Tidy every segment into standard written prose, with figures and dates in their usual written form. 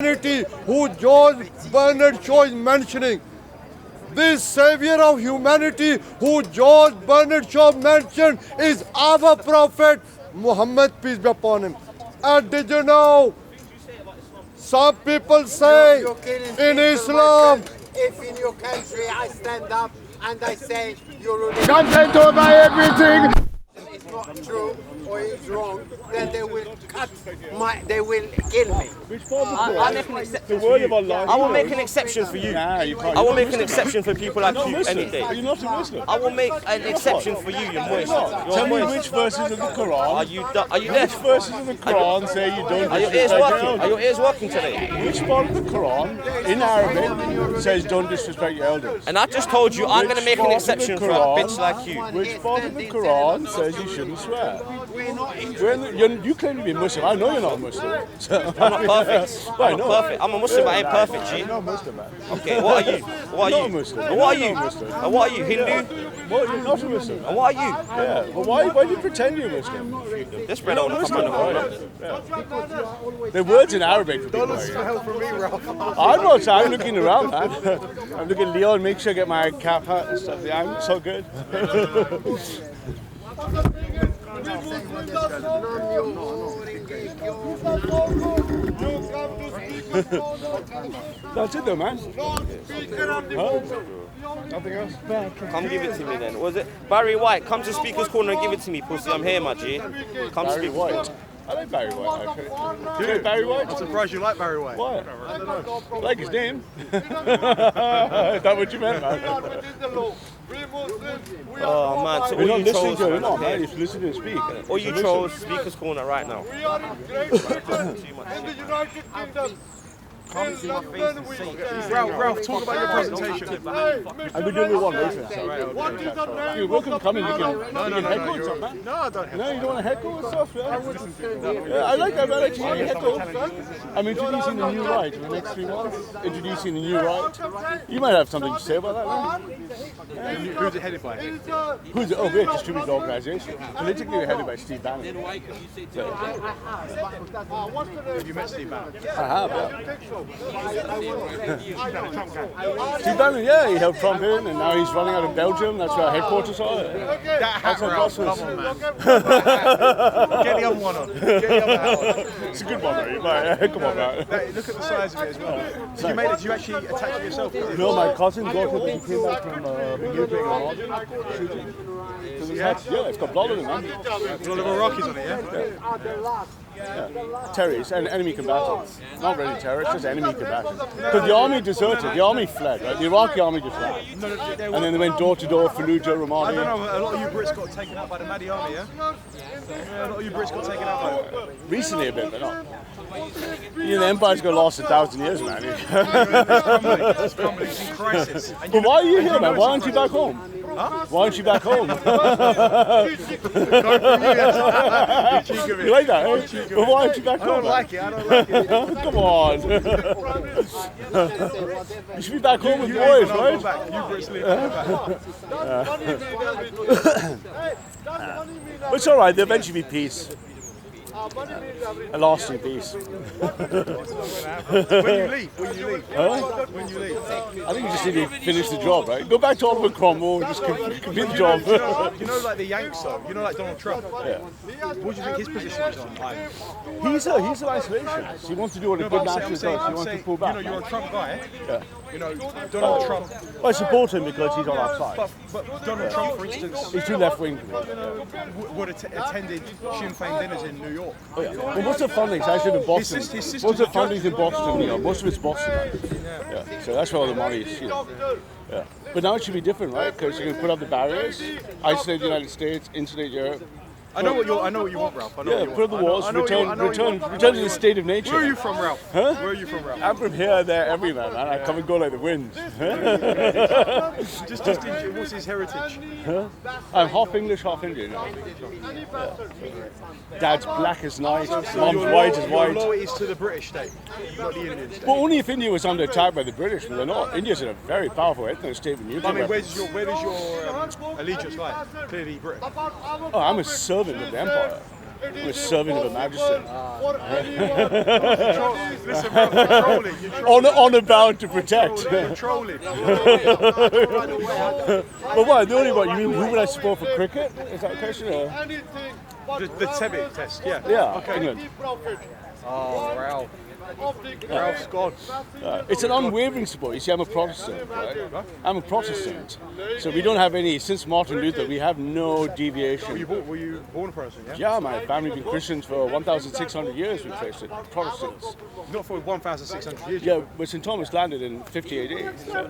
humanity who George Bernard Shaw is mentioning. This savior of humanity who George Bernard Shaw mentioned is our prophet Muhammad, peace be upon him. And did you know, some people say in Islam, if in your country I stand up and I say you're Content over everything. it's not true or it's wrong, then they will they will kill me. I'll make an exception for you. I will make an exception for you. I will make an exception for people like you any day. You're not a Muslim. I will make an exception for you, you're moist. Tell me which verses of the Quran. Are you Which deaf? verses of the Quran say you don't Are your ears disrespect working? your Are elders? your ears working today? Which part of the Quran in Arabic says don't disrespect your elders? And I just told you I'm going to make an exception for a bitch like you. Which part of the Quran says you shouldn't swear? You claim to be Muslim. I know you're not Muslim. So, I'm not perfect. Well, I I'm know. not perfect. I'm a Muslim, but I ain't perfect, G. You're not Muslim, man. Okay, what are you? What are Not you? Muslim. And what are You're you? not Muslim. And what are you? Hindu? Well, you're not a Muslim. And what are you? Yeah. Well, why do you pretend you're Muslim? This bread on the Muslim, come on. right? The words in Arabic for people like you. I'm not. I'm looking around, man. I'm looking at Leon, make sure I get my cap, hat, and stuff. Yeah, I'm so good. That's it, though, man. Huh? Nothing else? Come give it to me then. Was it Barry White? Come to Speaker's Corner and give it to me, pussy. I'm here, my G. Come to Barry Speaker's White. Corner. I like Barry White, actually. Do you like Barry White? I'm surprised you like Barry White. Why? I like his name. Is that what you meant, man? Oh man, so We're all not you listening trolls, to him, man. man, You should listen to him speak. all you trolls, Speaker's Corner right now. we are in Great Britain and the United Kingdom. Ralph, talk about your presentation. I've been doing one recently. What is the name? You're welcome to come in. You can heckle and you're- stuff, man. No, I don't have No, you don't want to heckle and stuff? Yeah, I like that. I like to hear you heckle. I'm introducing the new right in the next 3 months. Introducing the new right. You might have something to say about that, man. Who's it headed by? Who's it? Oh, we're a distributed organisation. Politically, we're headed by Steve Bannon. Have you met Steve Bannon? I have, yeah. Steve Bannon, yeah, he helped Trump in, and now he's running out of Belgium. That's where our headquarters are. That That's hat, our Ralph, bosses. come on, man. Get the other one on. Get the other hat on. It's a good one, though. Right, come on, man. Look at the size of it as well. Did you make it? Did you actually attach it yourself? No, my cousin got it. He came back from Behaviour shooting. Yeah, it's got blood on it, man. Little Rockies on it, yeah? Terrorists and enemy combatants. Not really terrorists, just enemy combatants. Because the army deserted, the army fled, right? The Iraqi army just fled. And then they went door to door, Fallujah, I don't Ramadi. know, a lot of you Brits got taken out by the Mahdi army, yeah? Yeah, a lot of you Brits got taken out by it. Recently a bit, but not. You know, the empire's got lost 1,000 years, man. It's crumbling, it's in crisis. And But why are you here, man? Why aren't you back home? Why aren't you back home? You like that, eh? But why aren't you back I home? don't like it, I don't like it. Come on. You should be back home with boys, Go right? back. You Brits leave, go back. But it's alright, there'll eventually be peace. A lasting peace. When you leave, when you leave. I think you just need to finish the job, right? Go back to Oliver Cromwell and just complete the job. You know, like the Yanks, though. You know, like Donald Trump. Yeah. What do you think his position is on? Like, He's an isolationist. He wants to do what a no, good but nationalist does. He I'm wants to saying, pull you back. know, you're a Trump guy. Yeah. You know, Donald Trump. I support him because he's on our side. But Donald Trump, for instance, He's too left wing for me. would have attended Sinn Féin dinners in New York. Oh, yeah. Well, most of the funding's actually in Boston. His sister's Most of the a funding's in Boston, you know. Most of it's Boston. Yeah. So that's where all the money is, you know. Yeah. But now it should be different, right? Because you can put up the barriers, isolate the United States, insulate Europe. I know what you want, Ralph. I know Yeah, what you put up the want. walls, I know what you want. return to the state of nature. Where are you from, Ralph? Huh? Where are you from, Ralph? I'm from here, there, everywhere, man. I come and go like the wind. Just what's his heritage? I'm half English, half Indian. Dad's black as night, mum's white as Your white. loyalty is to the British state, not the Indian state. But only if India was under attack by the British, but they're not. India's in a very powerful ethnic state with nuclear I mean, where weapons. does your allegiance lie? Clearly Britain. Oh, I'm a servant of the empire. I'm a servant of a magistrate. Listen, bro, you're trolling. You're trolling. Honor bound to protect. You're trolling. But what? The only one. You mean who would I support for cricket? Is that a question? Or? The Tebet test, yeah. Yeah, Okay. England. Oh, Ralph. Ralph's gone. It's an unwavering support. You see, I'm a Protestant, right? I'm a Protestant. So we don't have any, since Martin Luther, we have no deviation. Were you born a Protestant, yeah? Yeah, my family been Christians for 1,600 years, we traced it. Protestants. Not for 1,600 years. Yeah, but St. Thomas landed in 50 AD. So.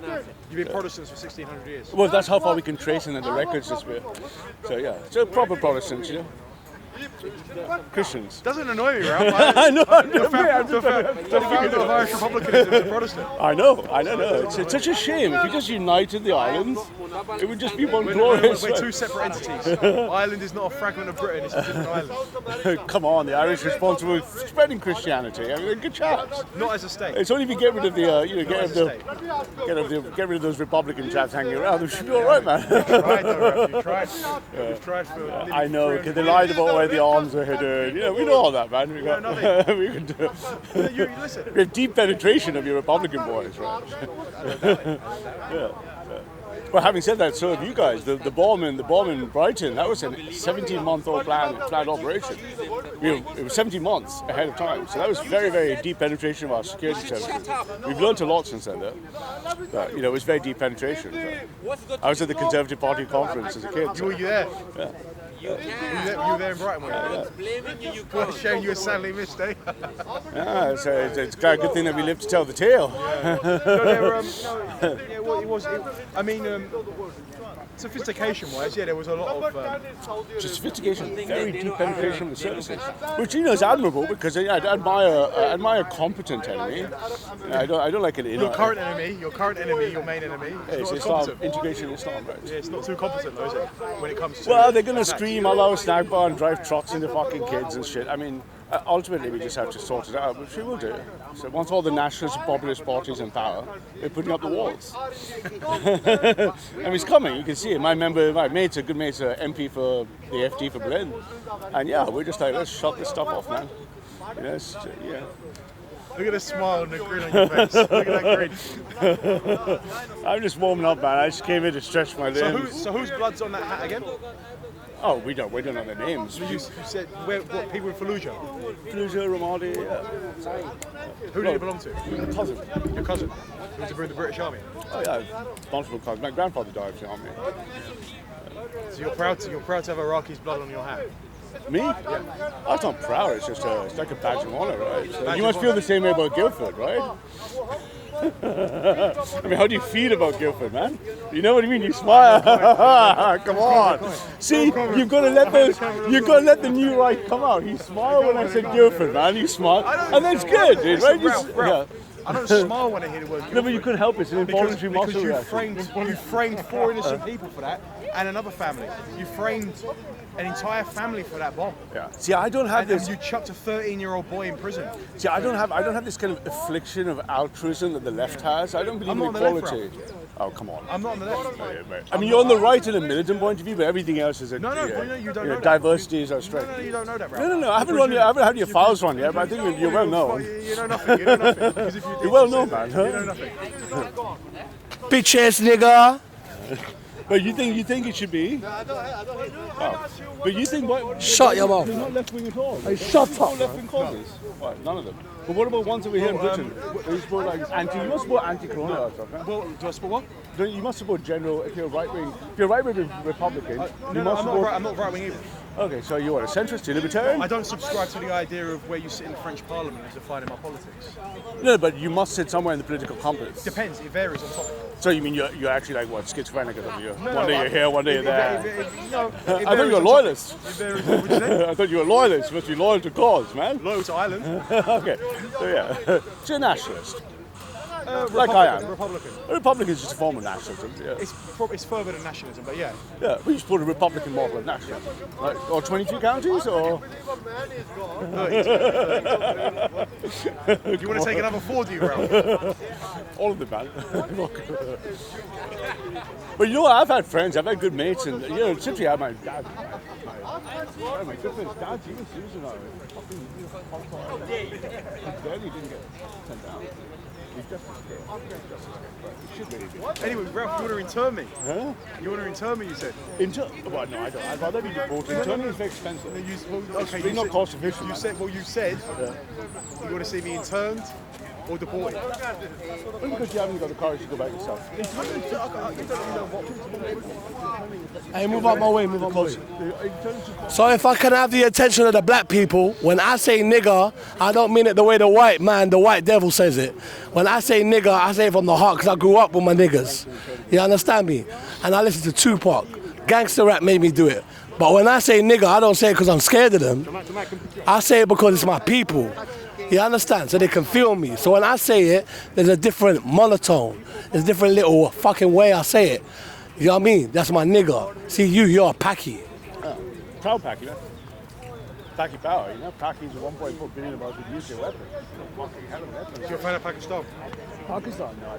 You've been Protestants for 1,600 years. Well, that's how far we can trace in the records this bit. So yeah, so proper Protestants, you know. Christians. Doesn't annoy me, Ralph. I know. The founder of Irish Republicanism is a Protestant. I know. It's such a shame. If we just united the islands, it would just be one glorious. We're two separate entities. Ireland is not a fragment of Britain, it's a different island. Come on, the Irish are responsible for spreading Christianity. I mean, they're good chaps. Not as a state. It's only if you get rid of the, get rid of those Republican chaps hanging around. They should be all right, man. You've tried, though, Ralph. You've tried. You've tried for nearly I know, 300 because they lied about where the arms are hidden. You know, we know all that, man. We got, nothing. we can do it. Listen. We have deep penetration of your Republican boys, right? Yeah. Well, having said that, so have you guys. The bomb in Brighton, that was a 17-month-old planned operation. It was 17 months ahead of time, so that was very, very deep penetration of our security services. We've learned a lot since then, though. But, you know, it was very deep penetration. So. I was at the Conservative Party conference as a kid. So. Were you there? Yeah. You were there in Brighton, were you? What a shame you were sadly missed, eh? Yeah, so it's a good thing that we lived to tell the tale. I mean, sophistication-wise, yeah, there was a lot of... Sophistication, very deep penetration of the services, which, you know, is admirable because I admire a competent enemy. I don't like it. Your current enemy, your main enemy. It's Islam, integration Islam, right? Yeah, it's not too competent, though, is it? When it comes to... Well, they're going to scream, allow a snack bar and drive trucks into fucking kids and shit. I mean, ultimately we just have to sort it out, which we will do. So once all the nationalist and populist parties in power, we're putting up the walls. I mean, it's coming, you can see it. My mate's a good mate's MP for the FD for Berlin. And yeah, we're just like, let's shut this stuff off, man. You know, yeah. Look at the smile and the grin on your face. Look at that grin. I'm just warming up, man. I just came in to stretch my limbs. So whose blood's on that hat again? Oh, we don't know their names. You said what people in Fallujah? Fallujah, Ramadi, yeah. Who do you belong to? Your cousin. Your cousin. Who was in the British Army? Oh yeah, multiple cousins. My grandfather died in the army. So you're proud to have Iraqi's blood on your hat? Me? Yeah. That's not proud. It's just it's like a badge of honor, right? So you must of feel the same way about Guildford, right? I mean, how do you feel about Guildford, man? You know what I mean? You smile. Come on. See, you've got to let the new right come out. He smiled when I said Guildford, man. He smiled, and that's good, dude, right? Ralph, I don't smile when I hear the word Guildford. No, but you couldn't help it. It's an involuntary muscle reaction. reaction. You framed 4 innocent people for that, and another family. You framed an entire family for that bomb. Yeah. See, I don't have this. And you chucked a 13-year-old boy in prison. See, I don't have this kind of affliction of altruism that the left has. I don't believe in equality. Oh, come on. I'm not on the left. I mean, you're on the right in a militant point of view, but everything else is a you don't know diversity is our strength. No, you don't know that, Ralph. No. I haven't had your files run yet, but I think you're well known. You know nothing. You're well known, man. You know nothing. Bitch ass nigga. But you think it should be? No, I don't. Oh. But you think what? Shut your mouth. They're not left wing at all. Hey, shut up. No left wing causes. What? None of them. But what about ones that we here in Britain? You support like you must support anti-corona stuff, right? Well, do I support what? You must support general. If you're right wing, Republican, you must support. I'm not right wing either. Okay, so you are a centrist, libertarian? I don't subscribe to the idea of where you sit in the French Parliament is defining my politics. No, but you must sit somewhere in the political compass. Depends. It varies on topic. So you mean you're actually like what, schizophrenic or something? One day you're here, one day you're there. I thought you were a loyalist. I thought you were a loyalist. You must be loyal to cause, man. Loyal to Ireland. Okay, so yeah. So you're a nationalist. Like I am. Republican. A Republican is just a form of nationalism. Yeah. It's further than nationalism, but yeah. Yeah, we support a Republican model of nationalism. Like, or 22 counties, or? Do you want to take another 4, do you, Ralph? All of them, man. But you know what? I've had friends, I've had good mates, and you know, simply I have my dad. Oh my goodness, Dad's even Susan are fucking barely didn't get sent down. He's just a scare. He should really be. Anyway, Ralph, you want to intern me? Huh? You want to intern me, you said? Well, no, I don't. I'd rather be deported. Interning is very expensive. Okay, It's not cost efficient. You said you want to see me interned or deported. Well, because you haven't got the courage to go back yourself. Hey, move out my way, move out my way. So if I can have the attention of the black people, when I say nigger, I don't mean it the way the white man, the white devil says it. When I say nigger, I say it from the heart because I grew up with my niggers. You understand me? And I listen to Tupac. Gangster rap made me do it. But when I say nigger, I don't say it because I'm scared of them. I say it because it's my people. You understand? So they can feel me. So when I say it, there's a different monotone. There's a different little fucking way I say it. You know what I mean? That's my nigga. See, you're a Paki. Proud Paki, man. Paki power, you know? Paki's a 1.4 billion of us with nuclear weapons. Fucking hell of a weapon. You're a fan of Pakistan? Pakistan? No, I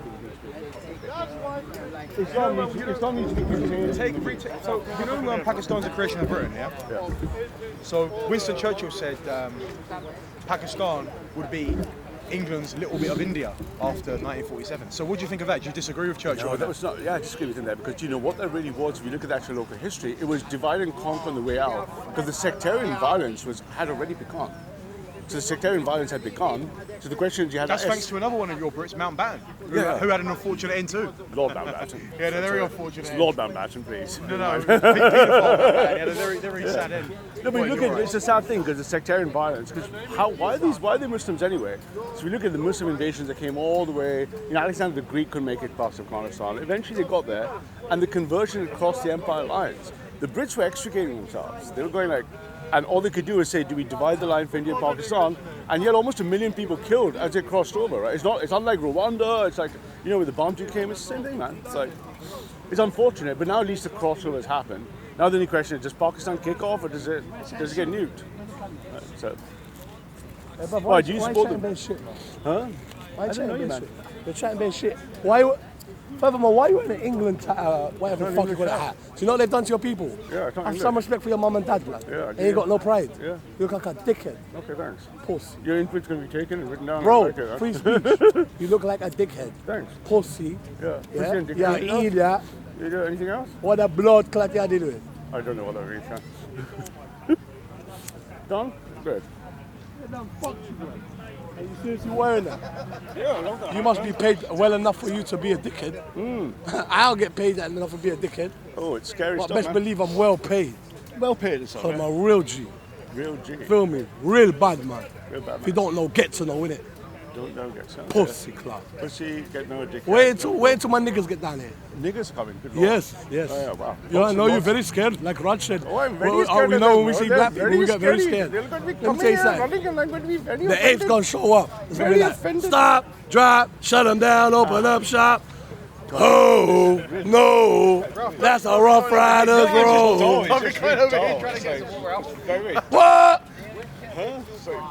think Islam needs to be contained. So, you know Pakistan's the creation of Britain, yeah? Yeah. So, Winston Churchill said Pakistan would be England's little bit of India after 1947. So what do you think of that? Do you disagree with Churchill? No, that was not. Yeah, I disagree with him there because you know what that really was. If you look at the actual local history, it was divide and conquer on the way out because the sectarian violence had already begun. So the sectarian violence had begun. So the question is, you had that's thanks to another one of your Brits, Mountbatten, who had an unfortunate end too. Lord Mountbatten. He had a very unfortunate end. Lord Mountbatten, please. No, Peter Mountbatten. He had a very sad end. No, but look at it's a sad thing because the sectarian violence. Because why are they Muslims anyway? So we look at the Muslim invasions that came all the way. You know, Alexander the Greek couldn't make it past Afghanistan. Eventually they got there, and the conversion across the empire lines. The Brits were extricating themselves. They were going like, and all they could do is say, do we divide the line for India and Pakistan? And you had almost 1 million people killed as they crossed over, right? It's not like Rwanda. It's like, you know, when the bombs came, it's the same thing, man. It's like, it's unfortunate, but now at least the crossover has happened. Now the only question is, does Pakistan kick off or does it get nuked? Right, so, why do you support them? Shit, Huh? why I don't know you, man. You're trying to be shit. Furthermore, why are you wearing an England whatever the fuck you call it hat? Do you know what they've done to your people? Yeah, I can't Have some respect for your mum and dad, blood. Yeah, I And you got no pride. Yeah. You look like a dickhead. Okay, thanks. Pussy. Your input's going to be taken and written down. Bro, Okay, huh? free speech. You look like a dickhead. Thanks. Pussy. Yeah. Yeah, Anything yeah, else? idiot. You do anything else? What a blood clot you did with. I don't know what that means. Huh? Done? Good. Fuck you, man. Are you seriously wearing that? Yeah, I love that. You must be paid well enough for you to be a dickhead. I'll get paid enough to be a dickhead. Oh, it's scary But stuff, best man. believe I'm well paid. Well paid as So I'm well. a real G. Real G. Feel me? Real bad man. Real bad If you man. don't know, get to know, innit? Don't get some. Pussy club. Pussy, get no dick. Wait till my niggas get down here. Niggas coming. Good Lord. Yes, yes. Oh, yeah, wow. Yeah, I know Lots. you're very scared, like Raj said. Oh, I'm very Well, scared. we of know them, when we bro. see They're black people, we get very scary. scared. They're going to be Let me coming tell you here, something. running and I'm going to be very The apes gonna show up. It's gonna be Very like, offended. stop, drop, shut them down, open up shop. Oh, no, that's a Rough Riders road. I'll be going over here trying to get some water out. What?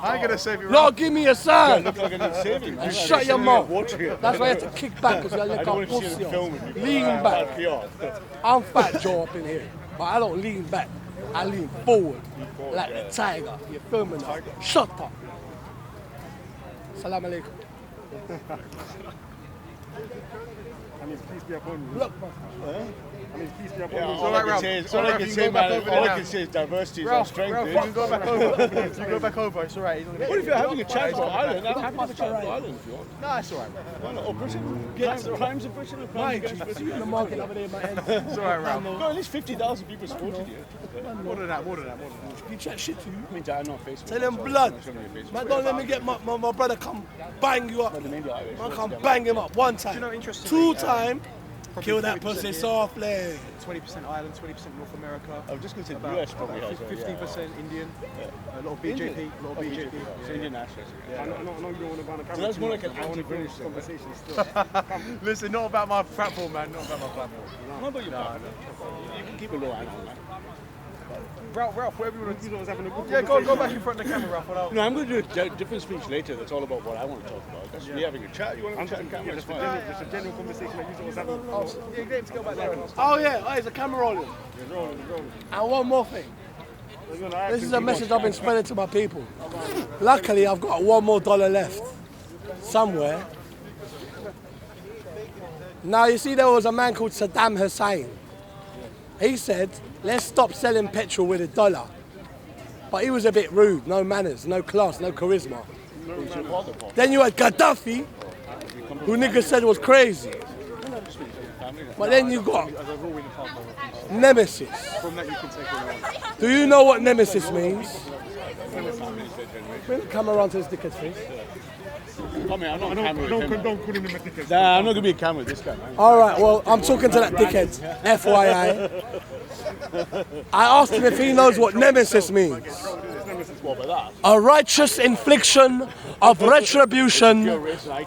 I ain't gonna save you. No, give me a sign. Look like I need saving. And shut your mouth. Watching it. That's why you have to kick back because you're I like don't a want to see pussy. the film with you. Lean back. PR. I'm Fat Joe up in here, but I don't lean back. I lean forward, like the tiger. You feel me now? Shut up. Salam alaikum. I mean, peace be upon you. Look, I mean, peace be upon Yeah, you. all I can say is, all I can say, man, all I can say is diversity is our Ralph, strength. Ralph, dude. you can go back over. You go back over. It's alright. What if you're having a chat about Ireland? I'm happy to have a chat about Ireland if you want. Nah, it's alright. Why not? Or Britain? Crimes of Britain or crimes Mike, against you Britain? see in the market over there in my head. It's alright, Ralph. No, at least 50,000 people supported you. More than that. You chat shit to you. I mean, I'm not Facebook. Tell them so blood. I'm not showing you Facebook. Man, don't let me get my brother come bang you up. But the mainly Irish. Man, come bang him up one time. You know, interestingly, 2 time. probably Kill that 40% pussy here. softly. 20% Ireland, 20% North America. I was just going to say the About US probably has. 15% Indian. A lot of BJP. A lot of BJP. It's Indian nationals. I know you don't want to go on the camera. So that's more like an anti-British thing. conversation still. Listen, not about my platform, man. Not about my platform. Not about your partner. You can keep a low angle, man. Ralph, whatever you want to do, having a good go back in front of the camera, Ralph. Without... No, I'm going to do a different speech later that's all about what I want to talk about. That's me having a chat. You want to have a chat in camera? It's fine. Just a general conversation that you was having. Yeah, get him to go back there. Oh yeah, oh, it's a camera rolling. And one more thing. This is a message I've been spreading to my people. Luckily, I've got $1 more left somewhere. Now, you see, there was a man called Saddam Hussein. He said, let's stop selling petrol with $1. But he was a bit rude, no manners, no class, no charisma. Then you had Gaddafi, who niggas said was crazy. But then you got Nemesis. Do you know what Nemesis means? Bring the camera around to this dickhead's face. I'm not call him the dickhead. Nah, I'm not going to be a camera with this guy, man. All right, well, I'm talking to that dickhead, FYI. I asked him if he knows what Nemesis means. A righteous infliction of retribution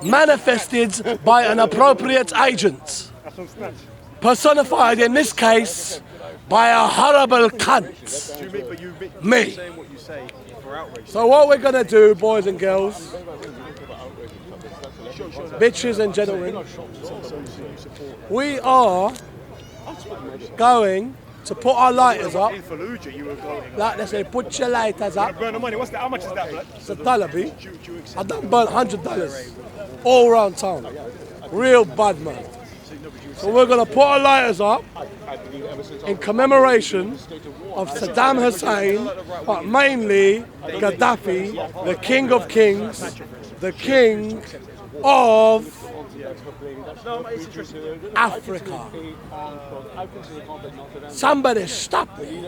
manifested by an appropriate agent. Personified in this case by a horrible cunt. Me. So what we're going to do, boys and girls, bitches and gentlemen, we are going to put our lighters up. Like they say, put your lighters up. Burn the money. What's that? How much is that, blood? It's $1, B. I done burnt $100 all around town. Real bad, man. So we're going to put our lighters up in commemoration of Saddam Hussein, but mainly Gaddafi, the king of kings, the king of Africa. Somebody stop me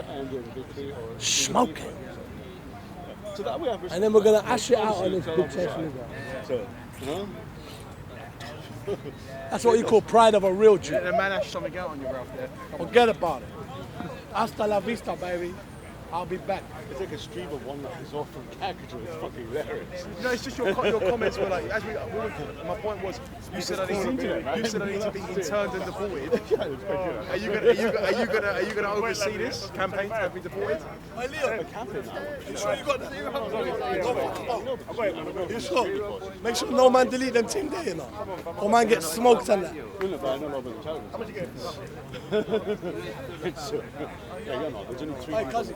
smoking. And then we're going to ash it out on this big chest nigga. That's what you call pride of a real Jew. The man ash something out on you, Ralph. Forget about it. Hasta la vista, baby. I'll be back. It's like a stream of one that is off from caricature. It's fucking hilarious. No, it's just your comments were like, my point was, you said I need to be interned and deported. Are you gonna oversee this campaign to have me deported? Hey, Leo. You sure you got that? You sure? Make sure no man delete them thing there, you know. Or man get smoked and that. How much you get? Yeah, you're not. There's only 3 Hey, cousin,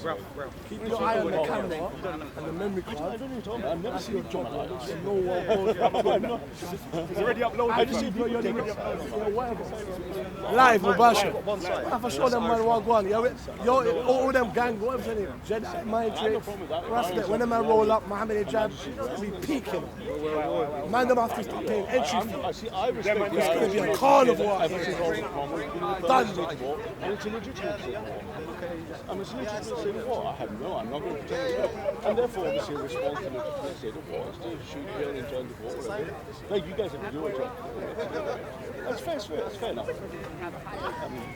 Ralph. keep your eye on the camera and the memory card. I don't know what you're talking about. I've never seen a job like this. No one goes. It's already uploaded. I just see your whatever. Live, Mubasha. I for sure them man want go on. All them gang, whatever's in it. Jedi, Matrix, Rascal. When the man roll up, Mohammed Hijab, we peaking. Man, them have to start paying entry fee. It's going to be a carnival out here. Done. And it's a legitimate civil war. I'm a legitimate civil war. I'm not going to pretend it's not. And therefore, obviously, the response to the legitimate state of war is to shoot, kill, and turn the war, whatever. Like, you guys have to do it. That's fair, that's fair enough. I mean,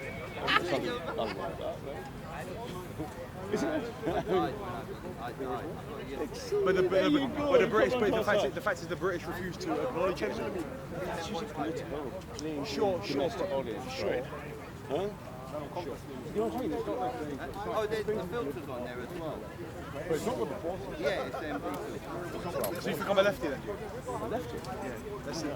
something like that, right? Isn't it? But the fact is the British refuse to acknowledge it. That's usually political, playing Sure. audience, right? Huh? You know what I mean? It's not like there's filters on there as well. but it's not what the boss is. Yeah, it's MB. So you think I'm a lefty then? I left it. That's it.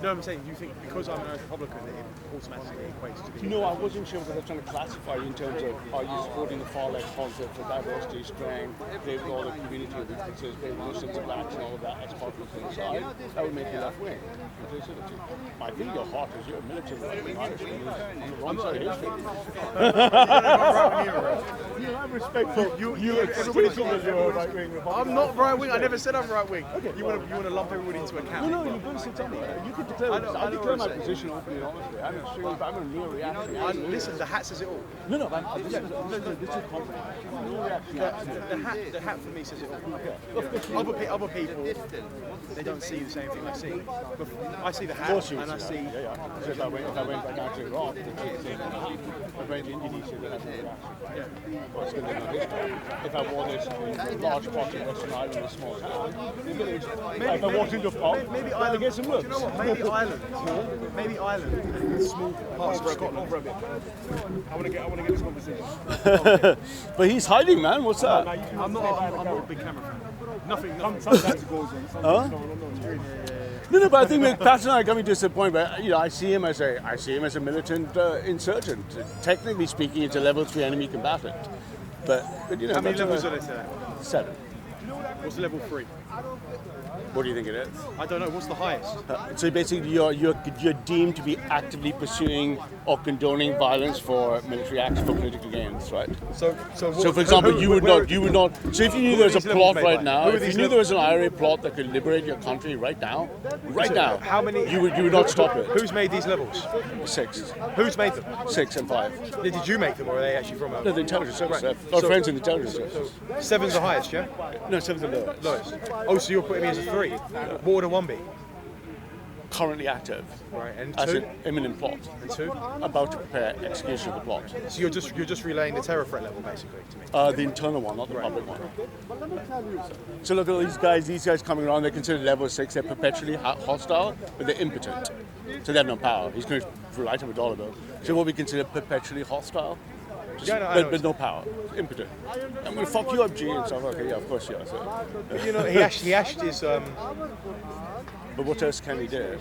No, I'm saying, do you think because I'm an Irish Republican that it automatically equates to being... No, I wasn't sure because I was trying to classify you in terms of are you supporting the far left concept for diversity, strength, they've got a community of weaknesses, being Muslims and blacks and all of that as part of the thing. So that would make you left wing. I think your heart is you're a militant right-wing Irishman. On the wrong side of history. I respect you exclusively as you're a right-wing Republican. I'm not right-wing. I never said I'm right-wing. Okay, you want to lump everybody into a camp? No, you've got to sit down. You could declare. I declare my position openly and honestly. I'm a mere reactionary. Listen, the hat says it all. No, this is confident. The hat for me says it all. Other people, they don't see the same thing I see. But I see the hat and I see... If I went back out to Iraq, they take the same thing. If I went to Indonesia, they'd have to react. If I wore this in a large part of Western Ireland in a small town, if I walked into a pub, maybe Ireland get some looks. You know what? Maybe Ireland, small parts of Scotland. I want to get this conversation. But he's hiding, man. What's that? I'm not a big camera fan. Nothing. Sometimes it goes on. No, but I think Pat and I are coming to a point where I see him as a militant insurgent. Technically speaking, it's a level 3 enemy combatant. But you know, How many that's levels are there to that? 7. What's level 3? What do you think it is? I don't know. What's the highest? So basically, you're deemed to be actively pursuing or condoning violence for military acts for political gains, right? So For example, you would not. So if you knew there was a plot right now, if you these knew there was an IRA plot that could liberate your country right now, how many? you would not stop it. Who's made these levels? 6, Who's made them? 6, and 5. Did you make them, or are they actually from? No, the intelligence service. Right. Our So- friends in the intelligence service. 7's the highest, yeah. No, 7's the lowest. Lowest. Oh, so you're putting me as a 3. What would a 1 be? Currently active. Right, and As 2? an imminent plot. And 2? About to prepare execution of the plot. So you're just relaying the terror threat level, basically, to me. The internal one, not the public one. So look at all these guys coming around, they're considered level 6, they're perpetually hostile, but they're impotent. So they have no power. He's going to write him a dollar bill. So what we consider perpetually hostile, but no power, impotent. I'm going to fuck you up, G, and stuff. Okay, yeah, of course, yeah. So. But you know, he ashed his. But what else can he do?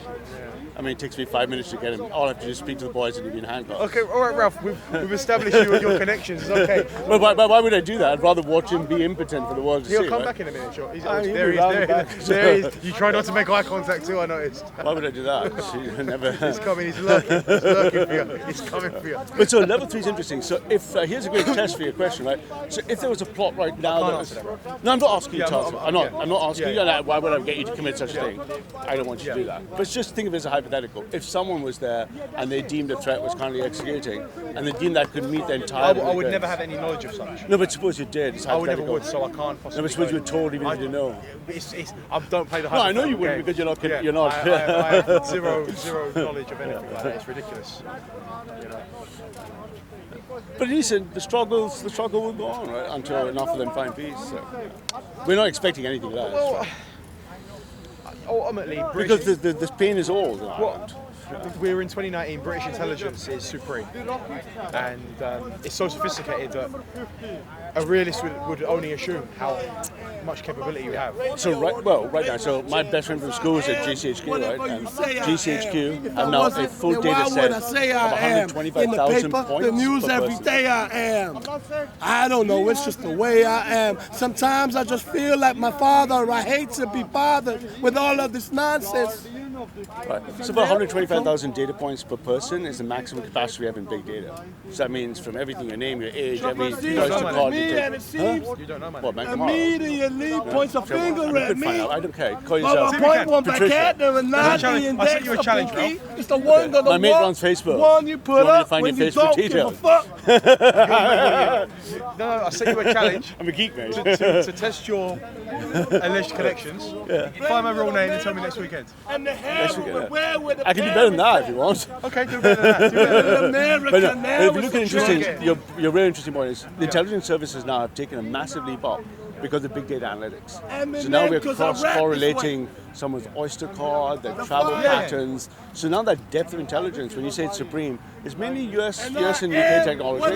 I mean, it takes me 5 minutes to get him. All I have to do is speak to the boys and he'll be in handcuffs. Okay, all right, Ralph. We've established your connections. It's okay. But why would I do that? I'd rather watch him be impotent for the world to see. He'll come right? back in a minute, sure. He'll be There he is. You try not to make eye contact too, I noticed. Why would I do that? Never. He's coming, he's lurking for you. He's coming for you. But so level 3 is interesting. So if here's a great test for your question, right? So if there was a plot right now, no, I'm not asking you to answer. I'm not asking you. Why would I get you to commit such a thing? I don't want you to do that. But just think of it as a hypothetical. If someone was there and they deemed the threat was currently executing, and they deemed that could meet the entire. I would never have any knowledge of such. No, but suppose you did. It's I would never hypothetical. would, so I can't possibly. No, but suppose you were told even if you didn't know. I don't play the. No, I know you hypothetical wouldn't game. because you're not. Yeah, You're not. I have zero knowledge of anything like that. It's ridiculous. You know. But listen, the struggle will go on, right? Until enough of them find peace. So. We're not expecting anything less. Well, right? ultimately, Because the pain is old. we're in 2019. British intelligence is supreme, and it's so sophisticated that a realist would only assume how much capability you have. So right now, so my best friend from school is at GCHQ, right? And GCHQ have now a full data set of 125,000 points the news per every person. day I am. I don't know, it's just the way I am. Sometimes I just feel like my father. I hate to be bothered with all of this nonsense. Right. So about 125,000 data points per person is the maximum capacity we have in big data. So that means from everything, your name, your age, every voice to call. And it seems You don't know, man. What, man, tomorrow? immediately points a finger at me. I don't care. Call Well, yourself. I point one back Patricia. at them and not the challenge. I index sent you a of challenge, Pinky. It's the one of the My mate one, runs Facebook. one you put You want me to up find when your you Facebook don't give a details? fuck. No, I sent you a challenge I'm a geek, mate. to test your alleged connections. Find my real name and tell me next weekend. And the hair weekend, where with the I can do better than that if you want. Okay, do better than that. Do better than that. America But, now if you is look the at interesting, drug. your really interesting point is the intelligence services now have taken a massive leap up because of big data analytics. And So now we're because I rap this cross-correlating someone's Oyster card, their travel patterns. So now that depth of intelligence, when you say it's supreme, it's mainly US and UK technology.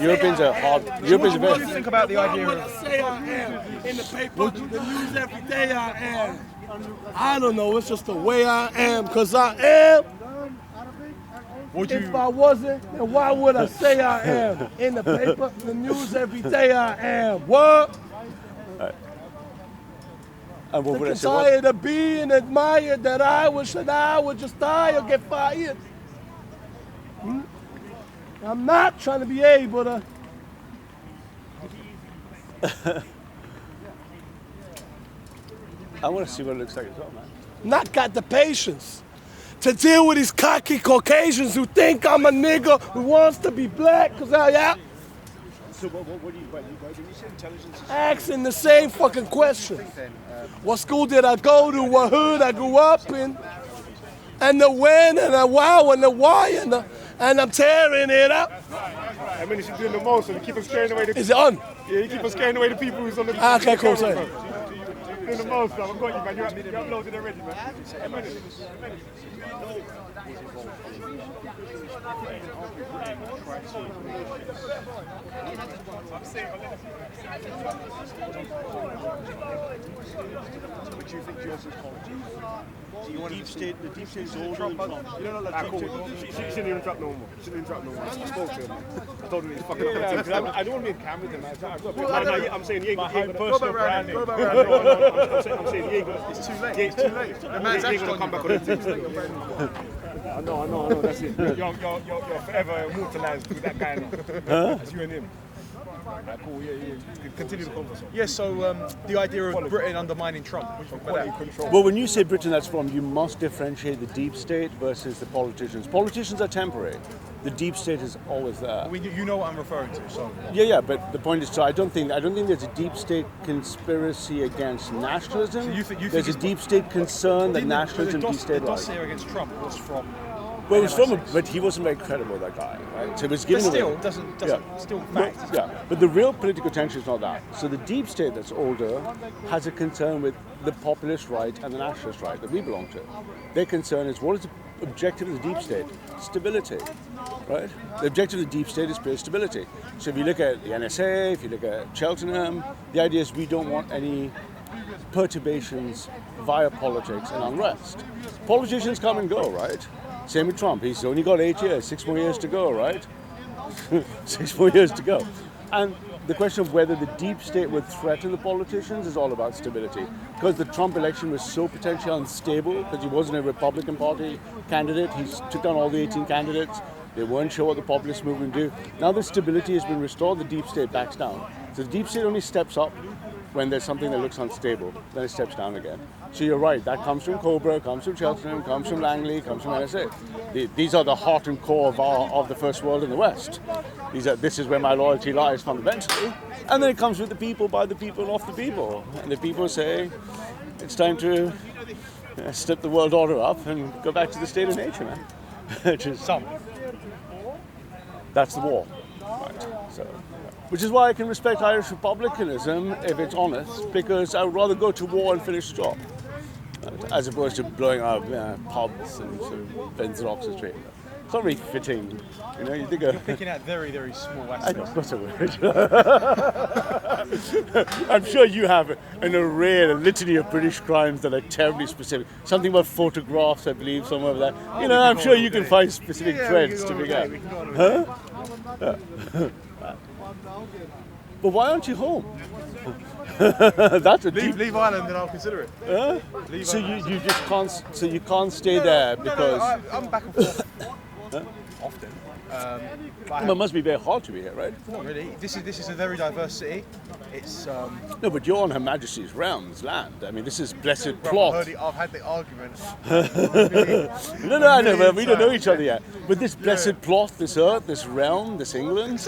Europeans are hard. Europeans are What do you very. think about the idea What I of say I am in the paper, the news every day I am. I don't know, it's just the way I am, because I am. If I wasn't, then why would I say I am? In the paper, the news every day I am. What? And what would I I'm say? What? tired of being admired that I would just die or get fired. I'm not trying to be able to. I want to see what it looks like as well, man. Not got the patience to deal with these cocky Caucasians who think I'm a nigga who wants to be black, because yeah, So what do you when you say intelligence? asking the same fucking question. What school did I go to? What hood I grew up in? And the when and the wow and the why and I'm tearing it up. I mean, you're doing the most, and you keep on scaring away the Is it on? Yeah, you keep on scaring away the people who's on the. Okay, cool. Sorry. Doing the most, man. I've got you, man. You're uploaded already, man. What do you think yours is called? The deep state is older than Trump. You don't know that cool. She shouldn't even interrupt no more. She shouldn't interrupt no more. I spoke to him. I told him he's fucking up. I don't want to be in camera with him. I'm saying, yeah, Go back round. I'm saying, yeah, it's too late. Yeah, it's too late. The man's actually going to come back on it. I know, that's it. You're forever immortalized with that guy now. It's you and him. Right, cool, yeah. Continue the conversation. Yeah, so the idea of Britain undermining Trump. Well, when you say Britain, that's from, you must differentiate the deep state versus the politicians. Politicians are temporary. The deep state is always there. You know what I'm referring to, so. Yeah, but the point is, so I don't think there's a deep state conspiracy against nationalism. So you think there's a deep state concern that nationalism destabilizes. The dossier against Trump was from. Well, it was from, but he wasn't very credible, that guy, right? So it was given but still, away. doesn't still fact. Yeah, but the real political tension is not that. So the deep state that's older has a concern with the populist right and the nationalist right that we belong to. Their concern is, what is the objective of the deep state? Stability, right? The objective of the deep state is pure stability. So if you look at the NSA, if you look at Cheltenham, the idea is we don't want any perturbations via politics and unrest. Politicians come and go, right? Same with Trump. He's only got 8 years, 6 more years to go, right? 6 more years to go. And the question of whether the deep state would threaten the politicians is all about stability. Because the Trump election was so potentially unstable, because he wasn't a Republican Party candidate, he took down all the 18 candidates, they weren't sure what the populist movement would do. Now the stability has been restored, the deep state backs down. So the deep state only steps up when there's something that looks unstable, then it steps down again. So you're right, that comes from Cobra, comes from Cheltenham, comes from Langley, comes from NSA. These are the heart and core of the first world in the West. This is where my loyalty lies fundamentally. And then it comes with the people, by the people, and off the people. And the people say, it's time to step the world order up and go back to the state of nature, man. Which is that's the war. Right. So, which is why I can respect Irish republicanism if it's honest, because I would rather go to war and finish the job, as opposed to blowing up pubs and sort of Ben's and Oxford Street. It's not really fitting, you know. You think you're picking out very, very small aspects. I know, it's not a word. I'm sure you have an array, a litany of British crimes that are terribly specific. Something about photographs, I believe, somewhere over there. You know, I'm sure you can find specific threads to pick out. Huh? Yeah. But why aren't you home? That's a leave Ireland and I'll consider it. So you just can't. So you can't stay there because I'm back and forth often. It must be very hard to be here, right? Not really. This is a very diverse city. It's no, but you're on Her Majesty's realms, land. I mean, this is blessed plot. I've had the argument. No, I know, but we don't know each other yet. But this blessed plot, this earth, this realm, this England.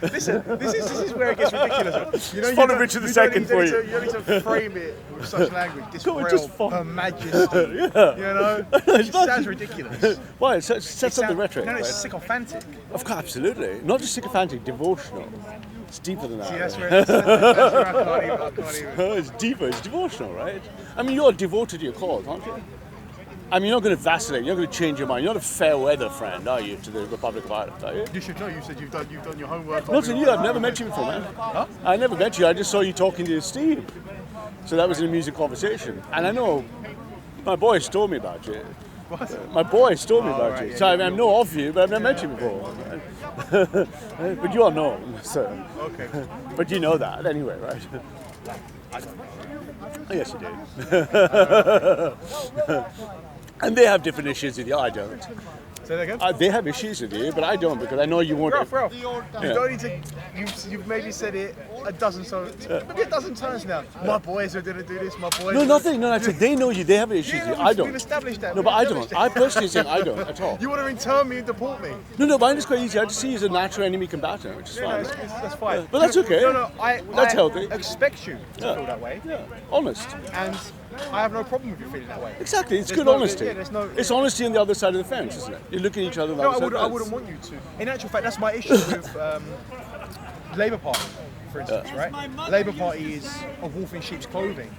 Listen, this is where it gets ridiculous. You know, it's Richard II for you. You don't need to frame it with such language. This realm, Her Majesty. Yeah. You know, it sounds ridiculous. Why? It sets up the rhetoric. No, it's right? sycophantic. Of course, absolutely. Not just sycophantic, devotional. It's deeper than that. See, that's where I can't even. It's deeper, it's devotional, right? I mean, you're devoted to your cause, aren't you? I mean, you're not going to vacillate, you're not going to change your mind. You're not a fair weather friend, are you, to the Republic of Ireland, are you? You should know, you said you've done your homework. Not to you, I've never met you before, man. Huh? I never met you, I just saw you talking to Steve. So that was an amusing conversation. And I know my boys told me about you. What? My boys told me about right, you. yeah, So I know of you, but I've never met you before. But you are known, so. Okay. But you know that anyway, right? I don't know. Oh, yes, you do. And they have different issues with you, I don't. Say that again? They have issues with you, but I don't, because I know you won't. Ralph, you don't need to. You've maybe said it a dozen times, maybe a dozen times now. My boys are gonna do this. My boys. No, nothing. No, I said they know you. They have issues with you. I don't. We've established that. No, but I don't. I personally think I don't at all. You want to intern me and deport me? No, but I'm just quite easy. I just see you as a natural enemy combatant, which is fine. That's fine. But that's okay. No, That's I healthy. expect you to feel that way. Yeah, honest. And I have no problem with you feeling that way. Exactly. It's There's good no- honesty. yeah, there's no- It's honesty on the other side of the fence, isn't it? You look at each other on the No, other side of the I fence. wouldn't want you to. In actual fact, that's my issue with Labour Party, for instance, right? Labour Party is a wolf in sheep's clothing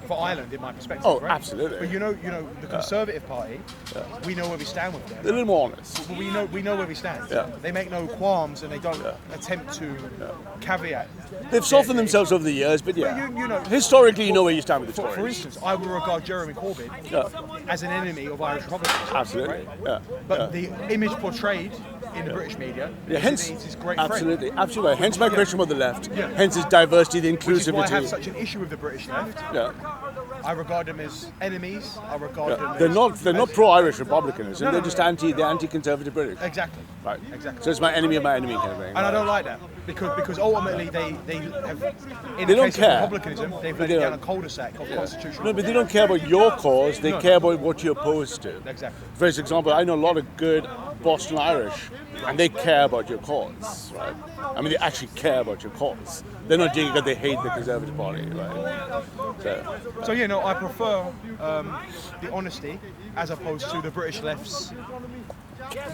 for Ireland, in my perspective. Oh, right? absolutely. But you know, the Conservative Party, we know where we stand with them. A little more honest. We know where we stand. Yeah. They make no qualms and they don't attempt to caveat. They've softened themselves over the years, but You know, historically, you know where you stand with the Tories. for instance, I would regard Jeremy Corbyn as an enemy of Irish Republicans. Absolutely. Right? Yeah. But the image portrayed in the British media Hence, is his great absolutely, friend. absolutely. Hence my question with the left. Yeah. Hence his diversity, the Which is why I have inclusivity. such an issue with the British left. Yeah. I regard them as enemies. I regard them They're not as pro-Irish Republicanism. No, they're no, just no. they're anti-conservative British. Exactly. Right. Exactly. So it's my enemy of my enemy kind of thing. And I don't like that because ultimately they have in They the don't case care. of republicanism they've But laid they down a don't. cul-de-sac of constitutional. No, but they don't care about your cause. They No. care about what you're opposed to. Exactly. For example, I know a lot of good Boston Irish, and they care about your cause, right? I mean, they actually care about your cause. They're not doing it because they hate the Conservative Party, right? So I prefer the honesty as opposed to the British left's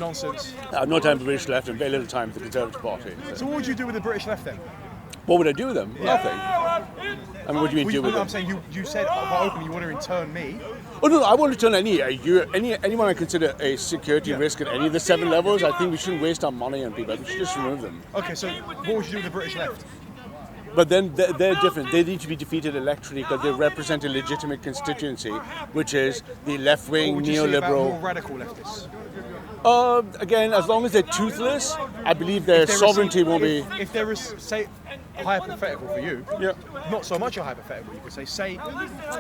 nonsense. I have no time for British left and very little time for the Conservative Party. So what would you do with the British left then? What would I do with them? Nothing. I mean, what do you mean do with them? I'm saying you said quite openly you want to intern me. Oh no, I want to turn anyone I consider a security risk at any of the 7 levels. I think we shouldn't waste our money on people. We should just remove them. Okay, so what would you do with the British left? But then they're different. They need to be defeated electorally because they represent a legitimate constituency, which is the left-wing, What would you say about more neoliberal. radical leftists? Again, as long as they're toothless, I believe their If there is- sovereignty will be. If there is, say, a hypothetical for you, Yeah. not so much a hypothetical, you could say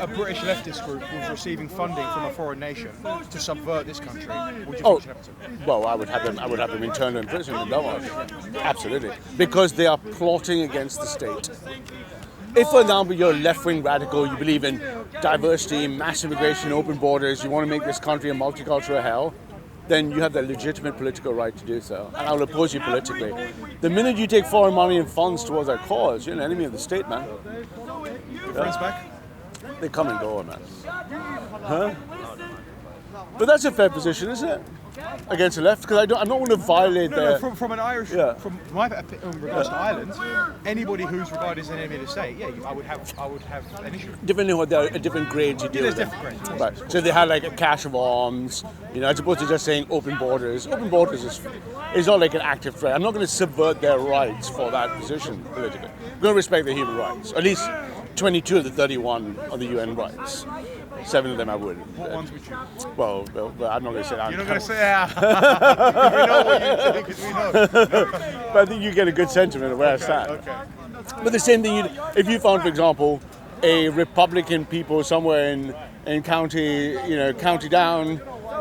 a British leftist group was receiving funding from a foreign nation to subvert this country, would you Oh, think should happen to? well, I would have them interned in prison and done absolutely, because they are plotting against the state. If, for example, you're a left-wing radical, you believe in diversity, mass immigration, open borders, you want to make this country a multicultural hell, then you have the legitimate political right to do so. And I will oppose you politically. The minute you take foreign money and funds towards that cause, you're an enemy of the state, man. Your friends back? They come and go, man. Huh? But that's a fair position, isn't it? Against the left, because I'm not going to violate their... From an Irish, Yeah. from my regards to Ireland, anybody who's regarded as an enemy of the state, I would have an issue. Depending on what they're at different grades you deal there's with. different grades. Right. So they had like a cache of arms, as opposed to just saying open borders. Open borders is not like an active threat. I'm not going to subvert their rights for that position politically. I'm going to respect their human rights. At least 22 of the 31 of the UN rights. 7 of them I would. What ones would you? Well, I'm not going to say that. You're not going to say that. We know what you think, because we know. But I think you get a good sentiment of where I stand. Okay. But the same thing, if you found, for example, a Republican people somewhere in County Down,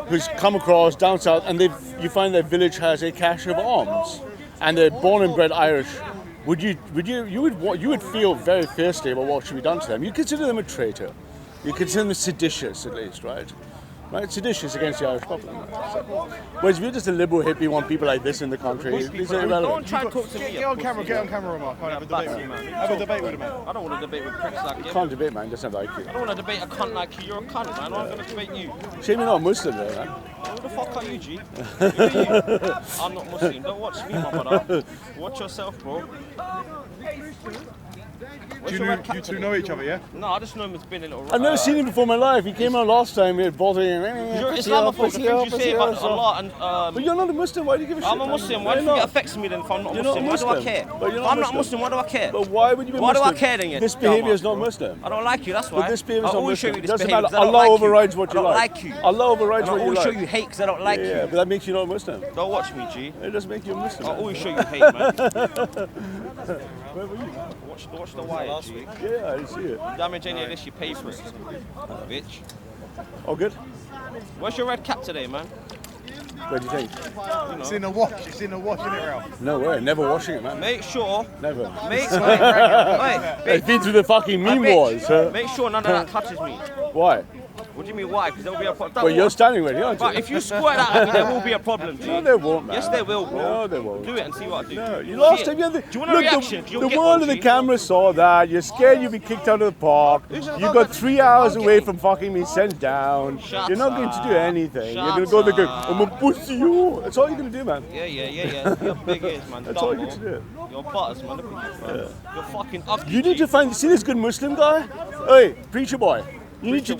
who's come across down south, and you find their village has a cache of arms, and they're born and bred Irish, you would feel very fiercely about what should be done to them. You consider them a traitor. You consider them seditious, at least, right? Right, seditious against the Irish public. So, whereas if you're just a liberal hippie, want people like this in the country, these are Don't irrelevant. try and talk to me. Get on camera, Mark. Have a debate with him, man. Have a debate with him, man. I don't want to debate with pricks like You you. can't debate, man. Doesn't like you. I don't want to debate a cunt like you. You're a cunt, man. I'm not going to debate you. Shame you're not Muslim, though, man. Who the fuck are you, G? Who are you? I'm not Muslim. Don't watch me, my brother. Watch yourself, bro. Do you two know each other, yeah? No, I just know him as being a little... I've never seen him before in my life. He came out last time, he had bothering. You're Islamophobe. The things you say about Allah and... But you're not a Muslim. Why do you give a shit? I'm a Muslim. Why do you think it affects me then if I'm not You're not Muslim? a Why do I Muslim. care? But you're not I'm not Muslim. Muslim. Why do I care? But why would you be Why do Muslim? I care then? This behaviour is not Muslim. I don't like you, that's why. But this behaviour is I'll not always show Muslim. you It this doesn't behaviour. matter. 'cause I don't Allah like you. overrides what you I like. don't like you. Allah overrides And I'll what you always like. show you hate because I don't like Yeah, you. but that makes you not a Muslim. Don't watch me, G. It doesn't make you a Muslim. I'll always show you hate, man. Where were you? Watch the wire, G. Yeah, I see it. Damage any of this, you pay for it. Bitch. Oh, good. Where's your red cap today, man? What do you think? It's in the wash. It's in the wash, isn't it, Ralph? No way. Never washing it, man. Make sure... Never. Wait, It's been through the fucking meme wars. Huh? Make sure none of that touches me. Why? What do you mean why? Because there will be a problem. Well, you're standing ready, aren't you? But if you squirt that at me, there will be a problem, G. No, there won't, man. Yes, there will, bro. No, there won't. Do it and see what I do. No, you lost him. Do you want a reaction? The world of the camera saw that. You're scared you'll be kicked out of the park. You got 3 hours away from fucking being sent down. You're not going to do anything. You're going to go there going, I'm a pussy, you. That's all you're going to do, man. Yeah. You're big ears, man. That's all you need to do. You're butters, man. Look at you, bro. You're fucking ugly. You need to find, see this good Muslim guy? Hey, preacher boy. You need to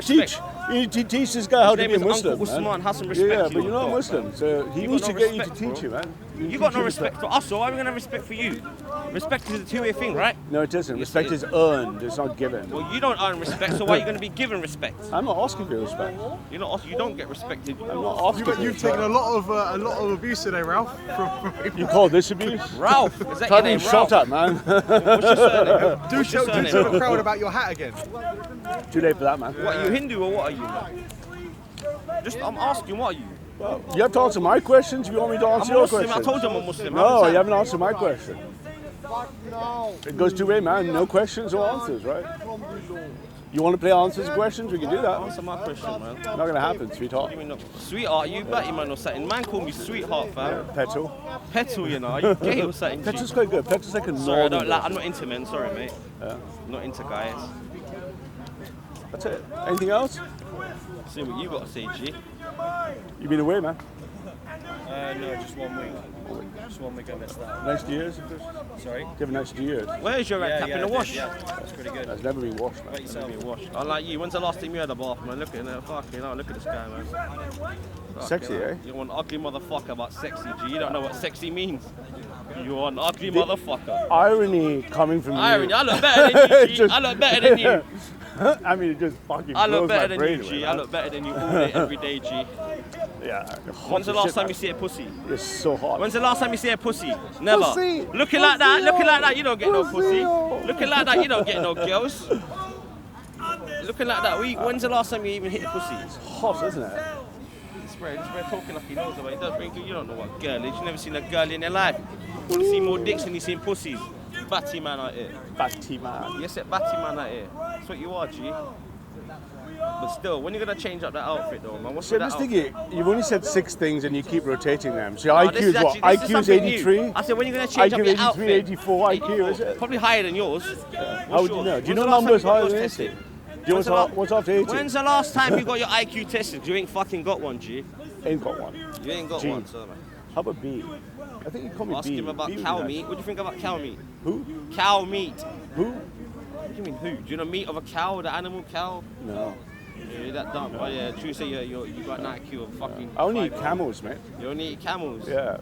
teach. You need to teach this guy how to be a Muslim. Uncle Usman, have some respect. Yeah, but you're not Muslim, so he needs to get you to teach you, man. You got no respect for us, so why are we gonna have respect for you? Respect is a two-way thing, right? No, it isn't. Respect is earned. It's not given. Well, you don't earn respect, so why are you gonna be given respect? I'm not asking for respect. You don't get respected. I'm not asking. You've taken a lot of abuse today, Ralph. You call this abuse? Ralph, is that Try your name, being shot at, man. What's your surname? Do tell the crowd about your hat again. Too late for that, man. What, are you Hindu or what are you, man? I'm asking, what are you? Well, you have to answer my questions if you want me to answer I'm a your Muslim. questions. I told you I'm a Muslim. No, you haven't answered my question. It goes two ways, man. No questions or answers, right? You want to play answers and questions? We can do that. Answer my question, man. Not going to happen, sweetheart. Give me no. Sweetheart, you batty man or something. Man call me sweetheart, fam. Petal. Petal, you know. Are you gay or something? Petal's quite good. Petal's like a Sorry, northern I'm not into men. Sorry, mate. Yeah. Not into guys. That's it. Anything else? See what you got to say, G. You been away, man? No, just 1 week. Just 1 week I missed out. Nice New Year's? Sorry? Do you have a nice New Year's? Where's your red cap in the wash? Yeah, it's pretty good. That's never been washed, man. About yourself? Been washed. I like you. When's the last time you had a bath, man? Look at that. Fucking hell, look at this guy, man. Sexy, Fucking hell. eh? You're an ugly motherfucker about sexy, G. You don't know what sexy means. You're an ugly motherfucker. Irony coming from Irony. you. I look better than you, G. I look better than you. I mean, it just fucking I look blows better my than brain you, away, G. man. I look better than you all day, every day, G. Yeah. When's the last time you see a pussy? It's so hot. When's the last time you see a pussy? Never. Pussy. Looking like that, you don't get no Pussy. pussy. Looking like that, you don't get no girls. Looking like that, when's the last time you even hit a pussy? It's hot, isn't it? This man talking like he knows about it. Does bring you don't know what girl is. You've never seen a girl in your life. You want to see more dicks than you seen pussies. Batty man out here. Batty man. Yes, batty man out here. That's what you are, G. But still, when are you gonna change up that outfit though, man? What's So with this that thing, outfit? you've only said 6 things and you keep rotating them. So No, IQ is what? IQ is 83? I said, when are you gonna change IQ up your 83, outfit? 84 IQ, is it? Probably higher than yours. How would you know? Do you know numbers higher than this? Do you know what's after 80? When's the last time you got your IQ tested? 'Cause you ain't fucking got one, G. Ain't got one. You ain't got G. one, so man. How about B? I think you call me Ask B. him about B would cow be meat. nice. What do you think about cow meat? Who? Cow meat. Who? What do you mean who? Do you know meat of a cow, the animal cow? No. Yeah, you're that dumb. Oh yeah, true. Say you got an IQ of fucking. I only eat 5. camels, mate. You only eat camels. Yeah.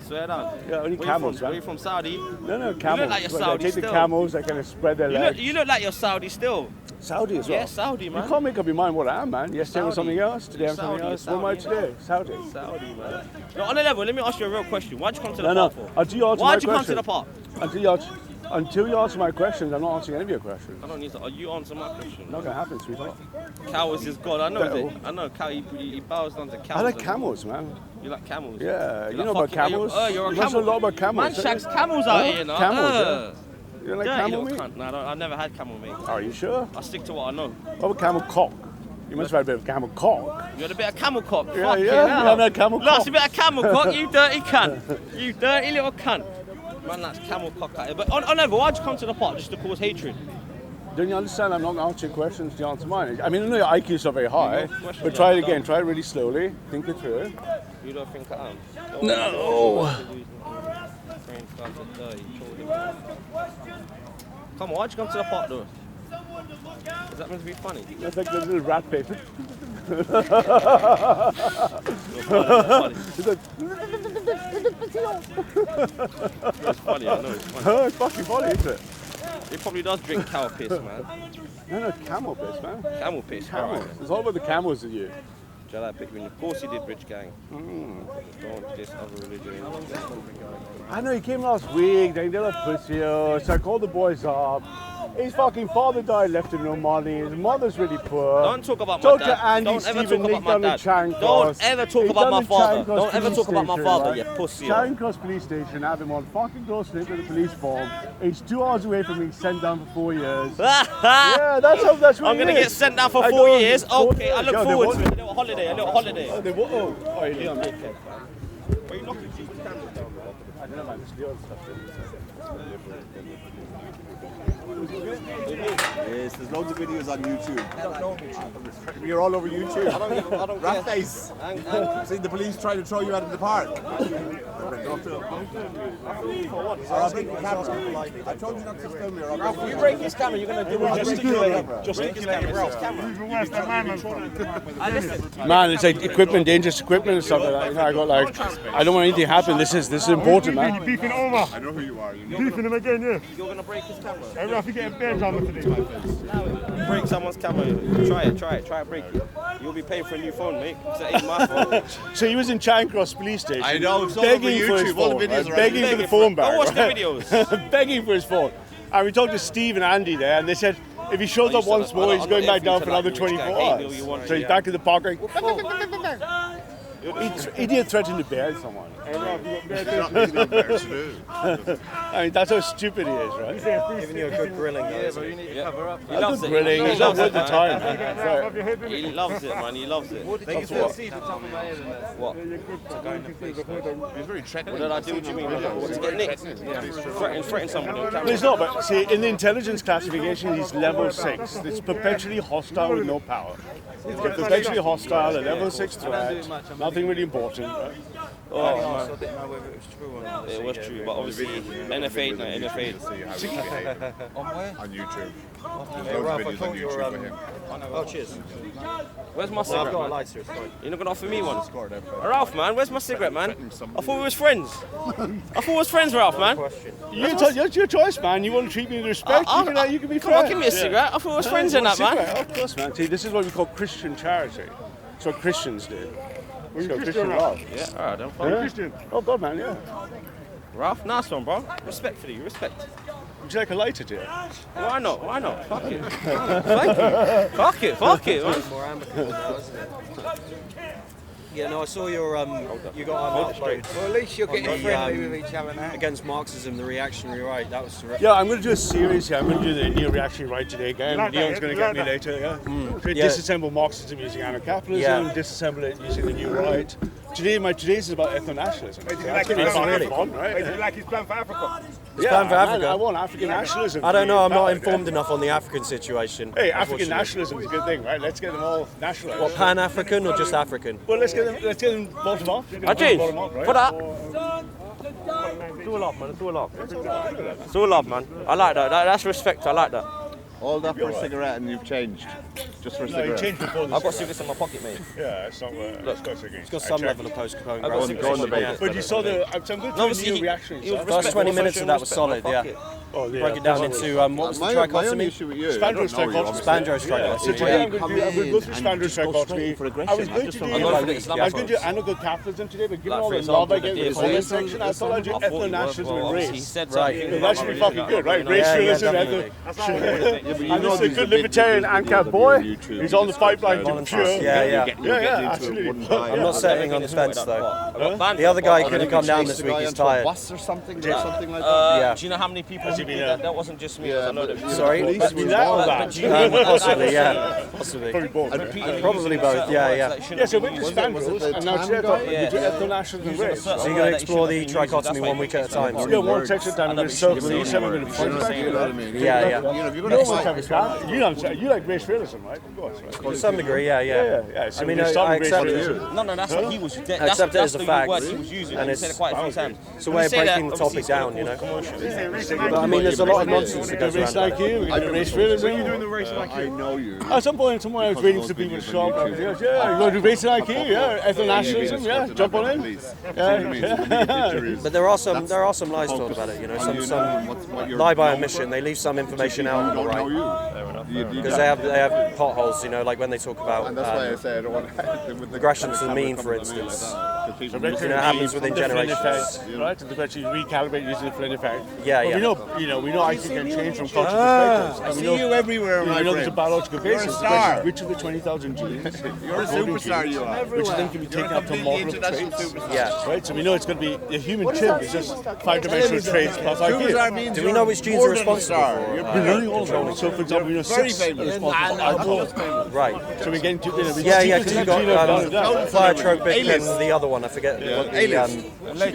Swear down. Yeah, only Where camels, you from? man. Where you from, Saudi? No, camels. like you're But Saudi they take the still. camels, they kind of spread their legs. You look like you're Saudi still. Saudi as well? Yeah, Saudi, man. You can't make up your mind what I am, man. Yesterday was Saudi. something else, today I'm something Saudi, else. What am I Saudi. today? Saudi. Saudi, man. No, on a level, let me ask you a real question. Why'd you come to the No, park for? until you answer Why'd my you come to question. the park? Until you answer my questions, I'm not answering any of your questions. I don't need to. You answer my question. Not gonna happen, sweetheart. Cow is his god. I know No. it. I know cow. He bows down to cows. I like and- camels, man. You like camels? Yeah, you like know about fucking- camels? You're a You must know a lot about camels, Man don't shags you? camels out Huh? here, no? Camels, yeah. You don't like Dirty camel little meat? cunt. No, I've never had camel meat. Are you sure? I stick to what I know. What about camel cock? You must have had a bit of camel cock. You had a bit of camel cock. Yeah, Fucking yeah, hell. you had a camel Lost cock. a bit of camel cock, you dirty cunt. You dirty little cunt. Man, that's camel cock out here. But on level, why'd you come to the park just to cause hatred? Don't you understand? I'm not answering questions to answer mine. I mean, I know your IQ is not very high, No questions but try are it again. dumb. Try it really slowly. Think it through. You don't think I am? No. Come on, why'd you come to the park though? Is that meant to be funny? That's like the little rat paper. You're funny. It's like, It's funny, I know it's funny. oh, it's fucking funny, isn't it? He probably does drink cow piss, man. No, camel piss, man. Camel piss, Camels. alright. It's all about the camels in you. Shall I pick you? Of course he did, rich gang. Don't this other religion. I know, he came last week, then he did a pussy, so I called the boys up. His fucking father died, left him no money. His mother's really poor. Don't talk about my Talk dad. to Andy, Don't ever Stephen, talk Nick about my down dad. at Charing Don't Cross. ever talk He's about done my the father. Charing Cross Don't ever police talk about my station, father, right? you pussy. Charing Cross police station, have him on fucking doorstep with a police form. He's 2 hours away from being sent down for 4 years. Yeah, that's what I'm going to it is. get sent down for I 4 know, years. 4 Okay, I years. look Yeah, they forward want to it. A little holiday, a little holiday. Oh, Leon, Dickhead, man. Why are you knocking these cameras down, bro? I don't know, man. It's Leon stuff. Yes, there's loads of videos on YouTube. You're all over YouTube. I don't Rat care. face. See the police trying to throw you out of the park. I told you not to film me. If you break his camera, you're going to do what? Gesticulate, Even worse than my man. Man, it's like equipment, dangerous equipment and stuff like that. You know, I got like, I don't want anything to happen. This is important, You're man. beefing over. I know who you are. Beefing him again, yeah. You're going to break his camera. I'm gonna have to get a bench on today. Break someone's camera. Try it, break it. You'll be paying for a new phone, mate. That ain't my phone. So he was in Charing Cross police station. I know, it's all over begging for his YouTube, all phone, the videos right? are Begging for the phone back. Go watch the right? videos. Begging for his phone. And we talked to Steve and Andy there, and they said if he shows up once more, he's going back down for another 24 hours. So he's back in the park going, idiot threatened to bail someone. I mean, that's how stupid he is, right? Giving you a good grilling, though. So you need to cover up. He loves it. Grilling, He he's not loves worth the it. time. man. He loves it, man. He loves it. They can still see the top of my head. What? He's very threatening. What did I do? What do you mean? What, to get nicked? Threaten somebody on No, camera. it's not, but see, in the intelligence classification, he's level 6. It's perpetually hostile with no power. It's perpetually hostile, a level 6 threat, nothing really important. Right? Oh, man. I didn't know whether it was true or not. It was true, but obviously, NFA, no, NFA. On where? On YouTube. Hey, Ralph, I videos on caught your. YouTube with him. Oh, cheers. Where's my Well, I've cigarette, got a man? lighter, it's fine. You're not gonna offer me one? Ralph, man, where's my cigarette, man? I thought we was friends. I thought we was friends, Ralph, man. It's your choice, man. You want to treat me with respect, you can be Come on, friends. give me a cigarette. I thought we was friends in that, man. Of course, man. See, this is what we call Christian charity. It's what Christians do. It's called Christian Ralph? love. Yeah, alright, then. Yeah. Christian. Oh, God, man, yeah. Ralph, nice one, bro. Respectfully, respect. Would you like a lighter, dear? Why not? Why not? Fuck it. Thank you. Fuck it, man. More amicable now, isn't it? Yeah, no, I saw your you got an upload. Well, at least you're getting The, friendly with each other now. Against Marxism, the reactionary right. That was terrific. Yeah, I'm going to do a series here. I'm going to do the Indian reaction right today again. Like that, Leon's yeah? going to You get like me that? later, yeah? Yeah. Disassemble Marxism using anarcho-capitalism, Yeah. disassemble it using the new right. Today's is about ethno-nationalism. Wait, did you So like that's his gonna plan be for fun, Africa? right? Wait, did you like his plan for Africa? Yeah, plan for man, Africa. I want African nationalism. I don't know. I'm not valid, informed enough on the African situation. Yeah. Hey, African unfortunately. nationalism is a good thing, right? Let's get them all nationalised. What, Pan-African or just African? Well, let's get them bottom up. Ajay, Bottom up, right? put that. It's all love, man. It's all love. It's all love, man. I like that. That's respect. I like that. All that for a cigarette and you've changed. Just for a No, you cigarette. changed before this. I've got cigarettes in my pocket, mate. Yeah, it's not. It's got It's got some level of post-component. I've got growth. cigarettes in my pocket. But you saw the. So I'm going to do a obviously, new reaction. he was stuff. First 20 minutes of that was Respect my solid, yeah. pocket. Oh, yeah. Break it down into what was the My only trichotomy? issue with you, Spandrel I don't know you, trichotomy. obviously. Spandrel trichotomy. So today I'm going to go through Spandrel trichotomy. I was going to do I'm going for the Islamic I was going to do anarcho-capitalism today, but given Like, all for the example, love I the get with the DSM. comment section, I thought I'd do I thought, ethno-nationalism and obviously he race. said Right. something. That should be fucking good, right? Race Yeah, realism, definitely. and this is a good libertarian ANCAP boy. He's on the pipeline to pure. Yeah. Yeah, absolutely. I'm not settling on the fence though. Banned The other guy I couldn't think come we down chased this the week. guy He's onto a tired. bus or something, something like that. Yeah. Do you know how many people who did that? That wasn't just me. Yeah, I know but- that. Sorry? Police Be that or that? Possibly, yeah. Possibly. Probably both. And right? repeatedly Probably using both, certain yeah, words yeah. that shouldn't Yeah, so be we're just used. Spandrels, and now Tam today I thought guy? we do Yeah. ethno-nationalism and race. So you're going to explore the trichotomy 1 week at a time. Yeah, one section time, we're going to circle these, then we're going to You know point what I mean? Yeah, yeah. You know, if you're No going to one's fight, having that. You like race realism, right? Of course, right? To some degree, yeah. Yeah. So I mean, we start I with race accept realism. it. No, that's what he was. That's accept it as a the fact. word he was using. And He it's- said it quite a few times. It's a way of breaking the topic down, you know. But I mean, there's a lot of nonsense that goes Race around like that. you, we're going to race realism. I know you. At some point, somewhere I was waiting for people to show up. Yeah, you want to do racing like you? Yeah, ethno-nationalism. Yeah, jump on in. But But there are some lies told about it, you know. Some lie by omission. They leave some information out on the right because they have potholes, you know, like when they talk about And that's why I say I don't want to... aggression to the mean, for instance. So You know, it happens within the Flynn generations. effect, right? And the question is recalibrate using the Flynn effect. Yeah, But yeah. we know IQ can change from cultural perspectives. And we know, you everywhere, we my know there's a friend. biological You're a basis. star. Which of the 20,000 genes? You're a superstar, you are. Which of them can be taken up to model of international traits? superstar. Yeah. Right, so we know it's going to be a human chimp is just 5-dimensional traits plus Superstar IQ. means Do we you're know which genes more are than a responsible star. for? You're We're learning all of them. So, for example, we know very 6 are famous. responsible for alcohol. Right. So we're getting to, Yeah, yeah, because you got Pleiotropic Aliens. and the other one, I forget what the... Aliens.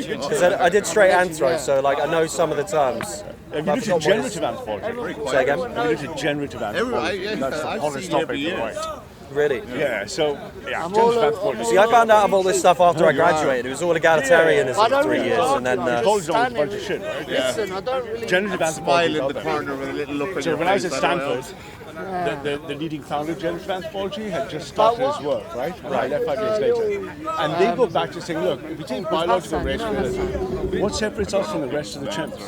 Because I did straight anthro, so like I know some of the terms. Have you looked at generative anthropology? Say again? Have you looked at generative anthropology? That's the I've hottest seen it topic every year. right? Really? Yeah, so, generative anthropology. See, I found out of all this stuff after I graduated. It was all egalitarianism for 3 years, and then... College on a bunch of shit, right? Listen, I don't really. Generative Smile anthropology. in the corner with a little look on So your when I was face. at I don't know. Stanford, the leading founder of generative anthropology had just started his work, right? And I left 5 years later. And they go back to saying, look, if we take biological race relative, what separates us from the rest of the chimps?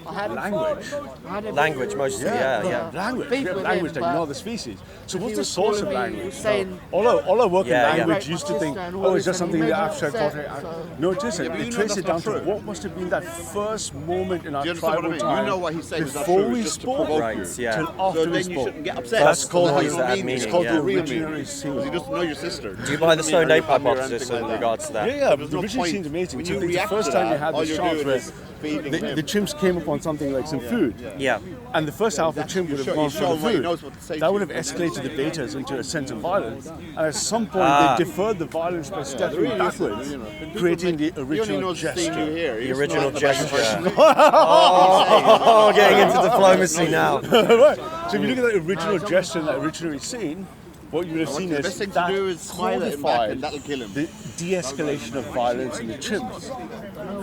Language. Language, mostly, yeah. Language. We have language like no other species. So what's the source of language? saying- All our work in Yeah, yeah. language used to think, oh, it's just something that abstract thought. No, it isn't. They trace it down to what must have been that first moment in our Do you understand tribal what I mean? time. You know what he's saying is not before true, we it's just to spoke, provoke Right, you. yeah. till So after we then you spoke. shouldn't get upset. That's called how the you mean. meaning, It's called yeah. the real Originary meaning. scene. Because you just know your sister. Do you buy the Stone Ape hypothesis in like regards to that? Yeah, There's the no original point. scene's amazing. When So you I think the react first to time you that, had all this you're chance doing where is feeding him. the chimps came upon something like some food. Yeah. And the first alpha chimp would have gone for the show him what he food. knows what to say That to would you. have escalated the betas into a sense of violence. And at some point, they deferred the violence by stepping backwards, creating the He only original knows the scene you gesture. hear. He The doesn't original know the back of gesture. it. Oh, getting into diplomacy now. Right. So if you look at that original gesture in that original scene, what you would have seen The is best thing to that do is smile at him back codified and that'll kill him. the de-escalation of violence in the chimps,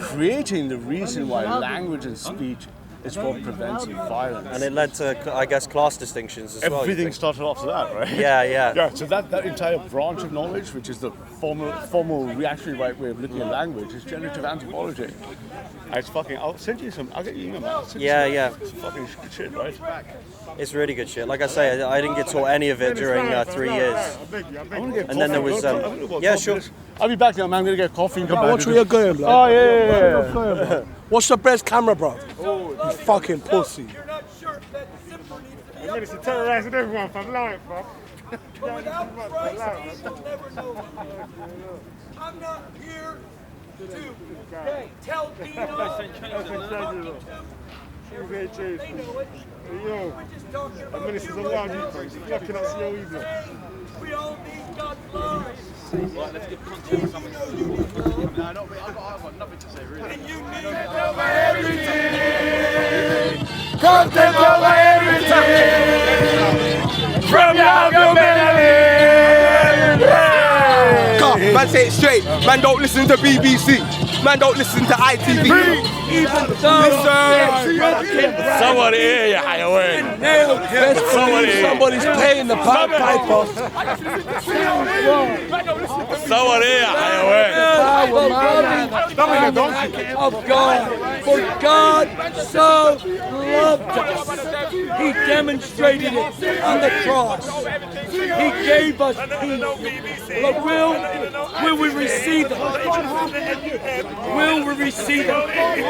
creating the reason why language and speech is what prevents violence. And it led to, I guess, class distinctions as well. you Everything think? started off to that, right? Yeah, yeah. Yeah, so that entire branch of knowledge, which is the formal reactionary right way of looking at language, is generative anthropology. It's fucking, I'll send you some, I'll get you email, man. I'll send you Yeah, some- yeah. It's fucking good shit, right? It's really good shit. Like I say, I didn't get taught any of it during 3 years. I want to get And then there was, yeah, sure. I'll be back now, man. I'm going to get coffee and come back. Watch where you're going, blood. Oh, yeah. What's the best camera, bro? You fucking pussy. I'm ready to terrorise everyone from life, bro. I'm not here to tell Dino. Yo, I'm ministers around you, bro. You're looking at your either. We all need God's love. Right, let's get punchy with something. I've got nothing to say, really. And you need it over everything. Content over everything. From your melody. Man, say it straight. Man, don't listen to BBC. Man, don't listen to ITV. Even Somebody here, you hayawan. Somebody's paying the Pied Piper. Somebody here, hayawan. Of God, for God so loved us. He demonstrated it on the cross. He gave us peace. But will we receive it? Will we receive it?